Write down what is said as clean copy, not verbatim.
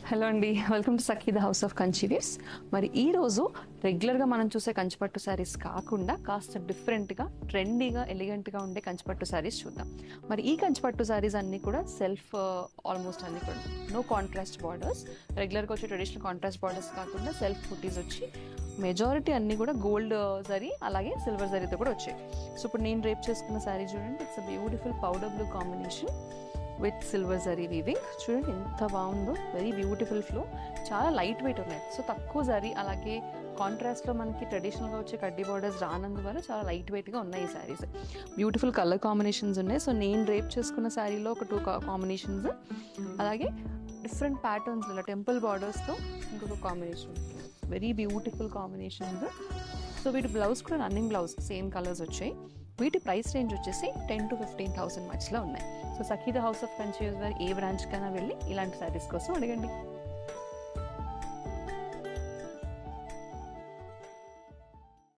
Hello అండి, welcome to Sakhi the house of Kanchi weaves. మరి ఈ రోజు రెగ్యులర్గా మనం చూసే కంచిపట్టు శారీస్ కాకుండా కాస్త డిఫరెంట్గా ట్రెండీగా ఎలిగెంట్గా ఉండే కంచిపట్టు శారీస్ చూద్దాం. మరి ఈ కంచిపట్టు శారీస్ అన్నీ కూడా సెల్ఫ్ ఆల్మోస్ట్ అన్నీ కూడా నో కాంట్రాస్ట్ బార్డర్స్. రెగ్యులర్గా వచ్చే ట్రెడిషనల్ కాంట్రాస్ట్ బార్డర్స్ కాకుండా సెల్ఫ్ బుటీస్ వచ్చి మెజారిటీ అన్నీ కూడా గోల్డ్ జరీ అలాగే సిల్వర్ జరీతో కూడా వచ్చాయి. సో ఇప్పుడు నేను రేప్ చేసుకున్న శారీ చూడండి, it's a beautiful powder blue combination with silver zari weaving. చూడండి ఎంత బాగుందో, వెరీ బ్యూటిఫుల్ ఫ్లో, చాలా లైట్ వెయిట్ ఉన్నాయి. సో తక్కువ జరీ అలాగే కాంట్రాస్ట్లో మనకి ట్రెడిషనల్గా వచ్చే కడ్డీ బార్డర్స్ రానందువల్ల చాలా లైట్ వెయిట్గా ఉన్నాయి ఈ శారీస్. బ్యూటిఫుల్ కలర్ కాంబినేషన్స్ ఉన్నాయి. సో నేను రేప్ చేసుకున్న శారీలో ఒక 2 కాంబినేషన్స్, అలాగే డిఫరెంట్ ప్యాటర్న్స్ ఇలా టెంపుల్ బార్డర్స్తో ఇంకొక combination, very beautiful combinations. So వీటి బ్లౌజ్ కూడా రన్నింగ్ బ్లౌజ్ సేమ్ కలర్స్ వచ్చాయి. వీటి ప్రైస్ రేంజ్ వచ్చేసి 10,000 to 15,000 మధ్యలో ఉన్నాయి. So Sakhi the house of Kanchi weaves ఏ బ్రాంచ్ కైనా వెళ్ళి ఇలాంటి శారీస్ కోసం అడగండి.